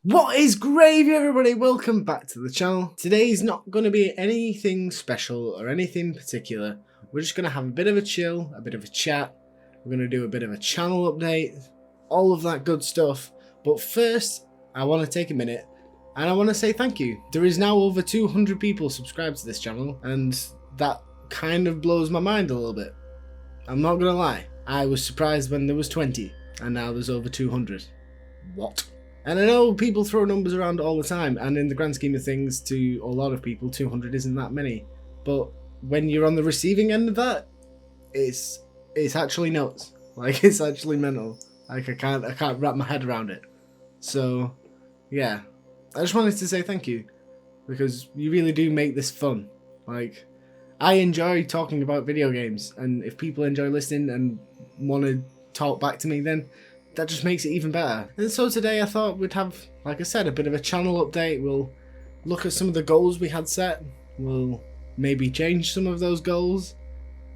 What is gravy, everybody? Welcome back to the channel. Today's not going to be anything special or anything particular. We're just going to have a bit of a chill, a bit of a chat. We're going to do a bit of a channel update, all of that good stuff. But first, I want to take a minute and I want to say thank you. There is now over 200 people subscribed to this channel, and that kind of blows my mind a little bit. I'm not going to lie. I was surprised when there was 20 and now there's over 200. What? And I know people throw numbers around all the time, and in the grand scheme of things, to a lot of people, 200 isn't that many. But when you're on the receiving end of that, it's actually nuts. Like, it's actually mental. Like, I can't wrap my head around it. So, yeah. I just wanted to say thank you, because you really do make this fun. Like, I enjoy talking about video games, and if people enjoy listening and want to talk back to me, then that just makes it even better. And so today I thought we'd have, like I said, a bit of a channel update. We'll look at some of the goals we had set. We'll maybe change some of those goals.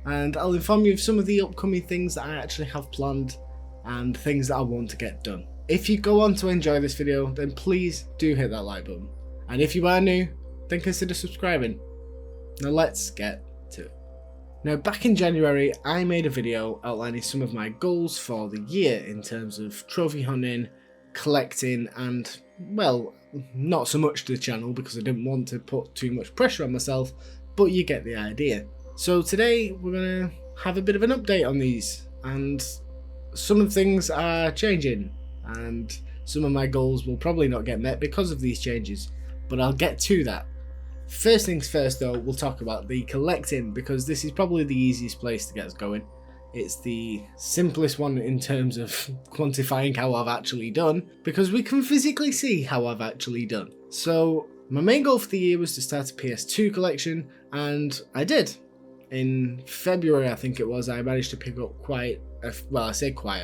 And I'll inform you of some of the upcoming things that I actually have planned and things that I want to get done. If you go on to enjoy this video, then please do hit that like button. And if you are new, then consider subscribing. Now let's get to it. Now, back in January, I made a video outlining some of my goals for the year in terms of trophy hunting, collecting, and, well, not so much to the channel because I didn't want to put too much pressure on myself, but you get the idea. So today, we're going to have a bit of an update on these, and some of things are changing, and some of my goals will probably not get met because of these changes, but I'll get to that. First things first though, we'll talk about the collecting, because this is probably the easiest place to get us going. It's the simplest one in terms of quantifying how I've actually done, because we can physically see how I've actually done. So my main goal for the year was to start a PS2 collection, and I did. In February, I think it was, I managed to pick up quite a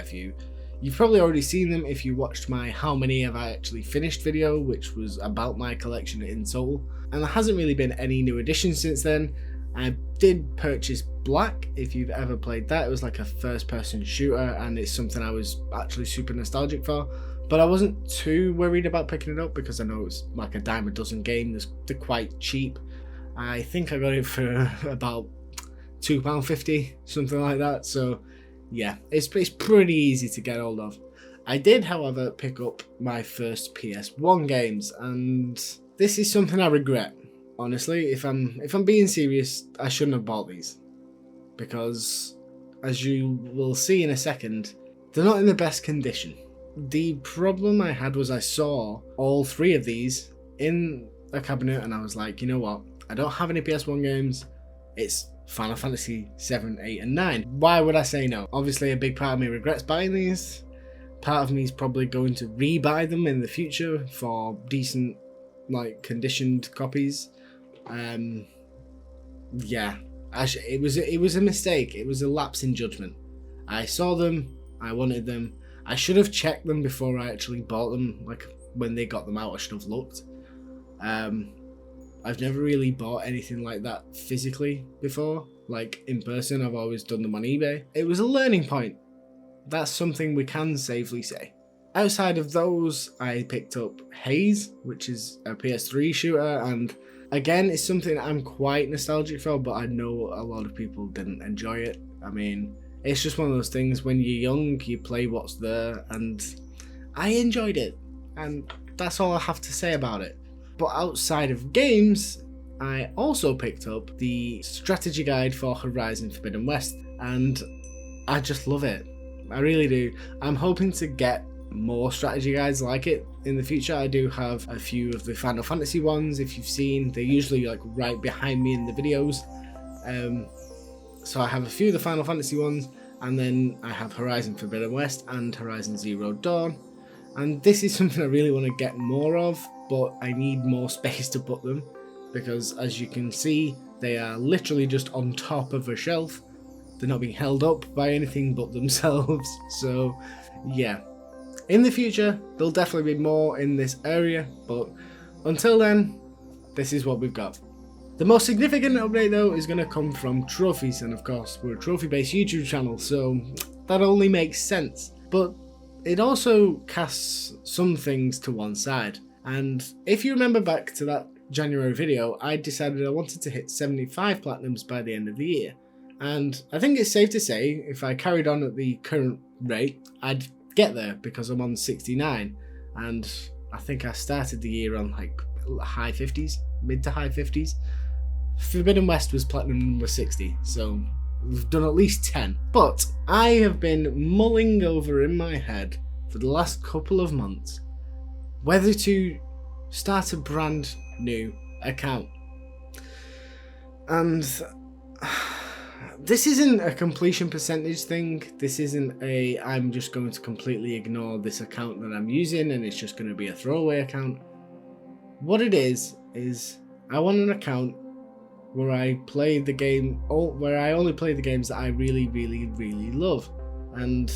few. You've probably already seen them if you watched my how many have I actually finished video, which was about my collection in total. And there hasn't really been any new additions since then. I did purchase Black, if you've ever played that. It was like a first person shooter, and it's something I was actually super nostalgic for. But I wasn't too worried about picking it up because I know it's like a dime a dozen game. They're quite cheap. I think I got it for about £2.50, something like that. So yeah, it's pretty easy to get hold of. I did, however, pick up my first PS1 games, and this is something I regret. Honestly, if I'm being serious, I shouldn't have bought these, because as you will see in a second, they're not in the best condition. The problem I had was I saw all three of these in a cabinet, and I was like, you know what? I don't have any PS1 games. It's Final Fantasy 7, 8 and 9. Why would I say no? Obviously a big part of me regrets buying these. Part of me is probably going to re-buy them in the future for decent, like, conditioned copies. Yeah, it was a mistake. It was a lapse in judgment. I saw them, I wanted them. I should have checked them before I actually bought them. Like, when they got them out, I should have looked. I've never really bought anything like that physically before, like in person. I've always done them on eBay. It was a learning point. That's something we can safely say. Outside of those, I picked up Haze, which is a PS3 shooter, and again, it's something I'm quite nostalgic for, but I know a lot of people didn't enjoy it. I mean, it's just one of those things, when you're young, you play what's there, and I enjoyed it, and that's all I have to say about it. But outside of games, I also picked up the strategy guide for Horizon Forbidden West, and I just love it. I really do. I'm hoping to get more strategy guides like it in the future. I do have a few of the Final Fantasy ones. If you've seen, they're usually like right behind me in the videos. So I have a few of the Final Fantasy ones, and then I have Horizon Forbidden West and Horizon Zero Dawn. And this is something I really want to get more of, but I need more space to put them, because as you can see, they are literally just on top of a shelf. They're not being held up by anything but themselves. So yeah, in the future there'll definitely be more in this area, but until then, this is what we've got. The most significant update though is going to come from trophies, and of course we're a trophy based YouTube channel, so that only makes sense. But it also casts some things to one side. And if you remember back to that January video, I decided I wanted to hit 75 platinums by the end of the year. And I think it's safe to say if I carried on at the current rate, I'd get there because I'm on 69. And I think I started the year on like high 50s, mid to high 50s. Forbidden West was platinum number 60, so we've done at least 10. But I have been mulling over in my head for the last couple of months whether to start a brand new account. And this isn't a completion percentage thing. This isn't a I'm just going to completely ignore this account that I'm using and it's just going to be a throwaway account. What it is I want an account where I play the game, or where I only play the games that I really, really, really love, and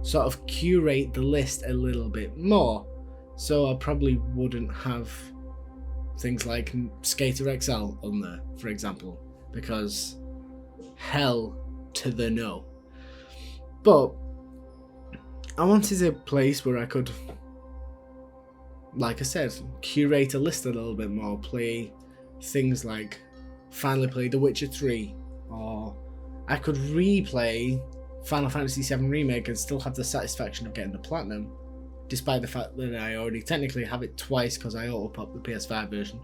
sort of curate the list a little bit more. So I probably wouldn't have things like Skater XL on there, for example, because hell to the no. But I wanted a place where I could, like I said, curate a list a little bit more, play things like finally play The Witcher 3, or I could replay Final Fantasy VII Remake and still have the satisfaction of getting the platinum, despite the fact that I already technically have it twice because I auto-popped the PS5 version,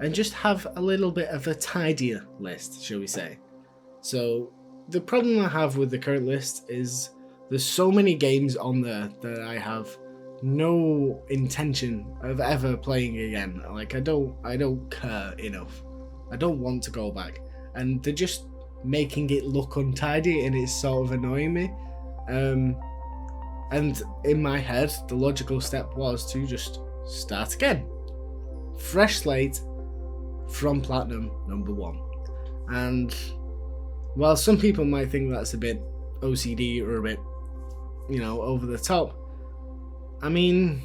and just have a little bit of a tidier list, shall we say. So the problem I have with the current list is there's so many games on there that I have no intention of ever playing again. Like I don't care enough. I don't want to go back, and they're just making it look untidy, and it's sort of annoying me. And in my head, the logical step was to just start again, fresh slate from platinum number 1. And while some people might think that's a bit OCD or a bit, over the top, I mean,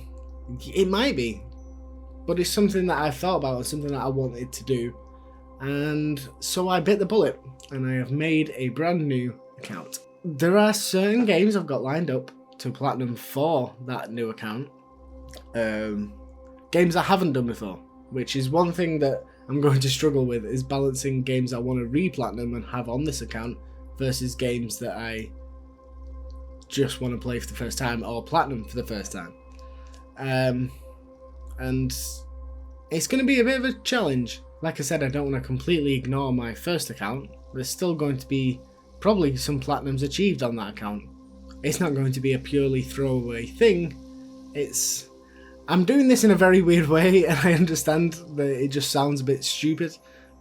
it might be, but it's something that I've thought about and something that I wanted to do. And so I bit the bullet and I have made a brand new account. There are certain games I've got lined up to platinum for that new account. Games I haven't done before, which is one thing that I'm going to struggle with, is balancing games I want to re-platinum and have on this account versus games that I just want to play for the first time or platinum for the first time. And it's going to be a bit of a challenge. Like I said, I don't want to completely ignore my first account. There's still going to be probably some platinums achieved on that account. It's not going to be a purely throwaway thing. I'm doing this in a very weird way, and I understand that it just sounds a bit stupid,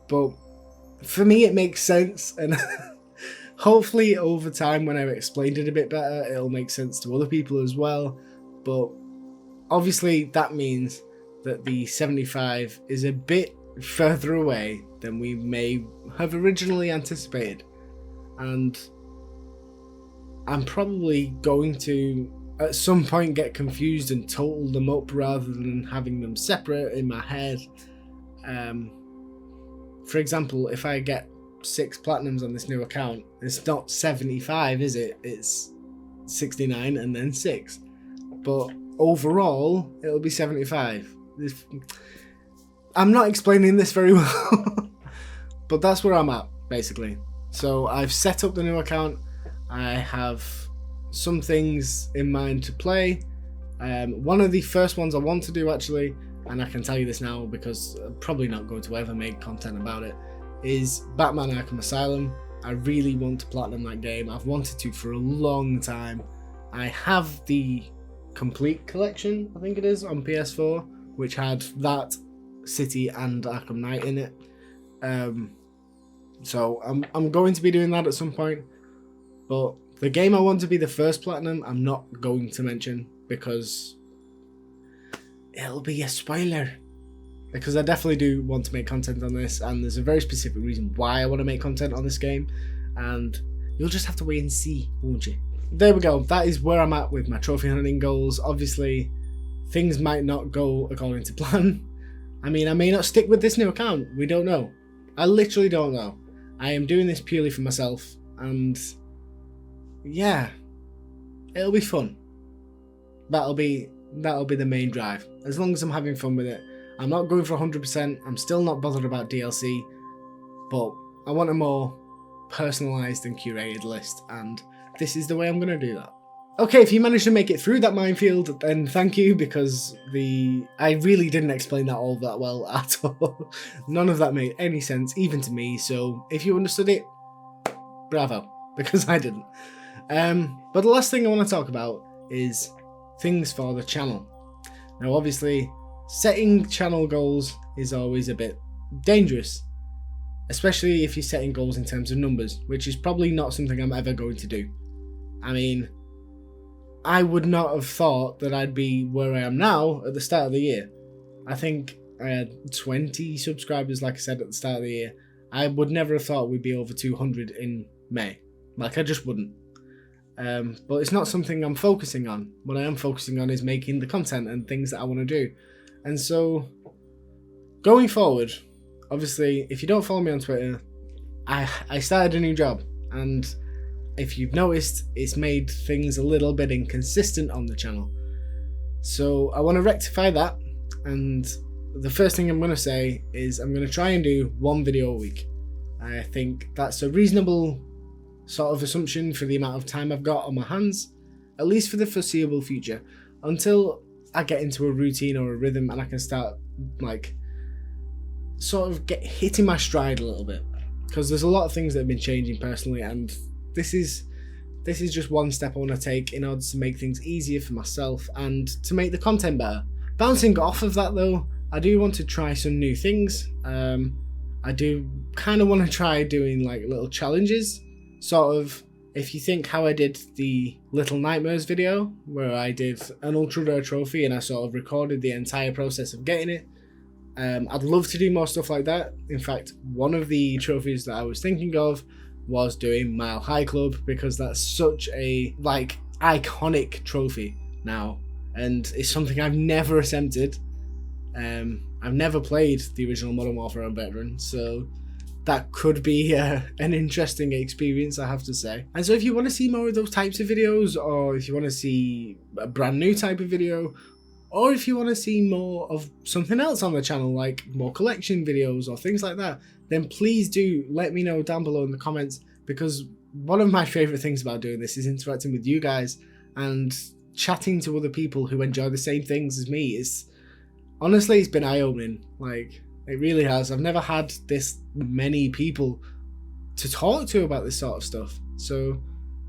but for me it makes sense, and hopefully over time when I've explained it a bit better, it'll make sense to other people as well. But obviously that means that the 75 is a bit further away than we may have originally anticipated, and I'm probably going to at some point get confused and total them up rather than having them separate in my head. For example, if I get 6 platinums on this new account, it's not 75, is it? It's 69 and then 6. But overall, it'll be 75. I'm not explaining this very well, but that's where I'm at, basically. So I've set up the new account. I have some things in mind to play. One of the first ones I want to do, actually, and I can tell you this now because I'm probably not going to ever make content about it, is Batman Arkham Asylum. I really want to platinum that game. I've wanted to for a long time. I have the complete collection, I think it is, on PS4, which had that City and Arkham Knight in it. So I'm going to be doing that at some point. But the game I want to be the first platinum, I'm not going to mention because it'll be a spoiler. Because I definitely do want to make content on this, and there's a very specific reason why I want to make content on this game, and you'll just have to wait and see, won't you? There we go. That is where I'm at with my trophy hunting goals. Obviously, things might not go according to plan. I mean, I may not stick with this new account. We don't know. I literally don't know. I am doing this purely for myself, and yeah, it'll be fun. That'll be the main drive. As long as I'm having fun with it. I'm not going for 100%. I'm still not bothered about DLC, but I want a more personalised and curated list, and this is the way I'm going to do that. Okay, if you managed to make it through that minefield, then thank you, because I really didn't explain that all that well at all. None of that made any sense, even to me, so if you understood it, bravo, because I didn't. But the last thing I want to talk about is things for the channel. Now obviously, setting channel goals is always a bit dangerous, especially if you're setting goals in terms of numbers, which is probably not something I'm ever going to do. I mean, I would not have thought that I'd be where I am now at the start of the year. I think I had 20 subscribers, like I said, at the start of the year. I would never have thought we'd be over 200 in May. Like, I just wouldn't. But it's not something I'm focusing on. What I am focusing on is making the content and things that I want to do. And so, going forward, obviously, if you don't follow me on Twitter, I started a new job, and if you've noticed, it's made things a little bit inconsistent on the channel. So I want to rectify that, and the first thing I'm going to say is I'm going to try and do one video a week. I think that's a reasonable sort of assumption for the amount of time I've got on my hands, at least for the foreseeable future, until I get into a routine or a rhythm and I can start, like, sort of hitting my stride a little bit. Because there's a lot of things that have been changing personally, and this is just one step I want to take in order to make things easier for myself and to make the content better. Bouncing off of that though, I do want to try some new things. I do kind of want to try doing like little challenges, sort of, if you think how I did the Little Nightmares video, where I did an ultra rare trophy and I sort of recorded the entire process of getting it. I'd love to do more stuff like that. In fact, one of the trophies that I was thinking of was doing Mile High Club, because that's such a like iconic trophy now, and it's something I've never attempted. I've never played the original Modern Warfare on Veteran, so that could be an interesting experience, I have to say. And so if you want to see more of those types of videos, or if you want to see a brand new type of video, or if you want to see more of something else on the channel, like more collection videos or things like that, then please do let me know down below in the comments, because one of my favourite things about doing this is interacting with you guys and chatting to other people who enjoy the same things as me. Honestly, it's been eye-opening. Like, it really has. I've never had this many people to talk to about this sort of stuff. So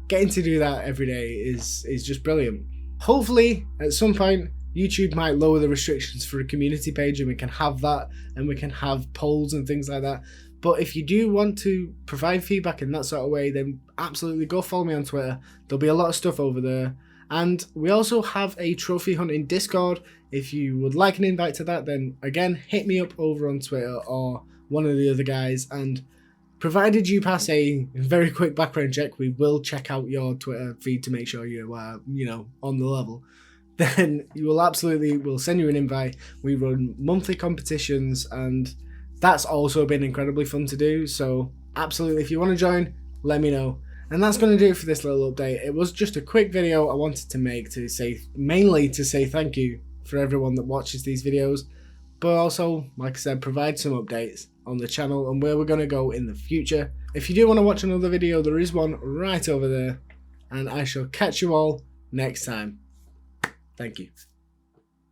getting to do that every day is just brilliant. Hopefully, at some point, YouTube might lower the restrictions for a community page and we can have that, and we can have polls and things like that. But if you do want to provide feedback in that sort of way, then absolutely go follow me on Twitter. There'll be a lot of stuff over there. And we also have a trophy hunting Discord. If you would like an invite to that, then again, hit me up over on Twitter or one of the other guys. And provided you pass a very quick background check, we will check out your Twitter feed to make sure you are, on the level. Then we'll send you an invite. We run monthly competitions, and that's also been incredibly fun to do. So absolutely, if you want to join, let me know. And that's going to do it for this little update. It was just a quick video I wanted to make mainly to say thank you for everyone that watches these videos, but also, like I said, provide some updates on the channel and where we're going to go in the future. If you do want to watch another video, there is one right over there, and I shall catch you all next time. Thank you.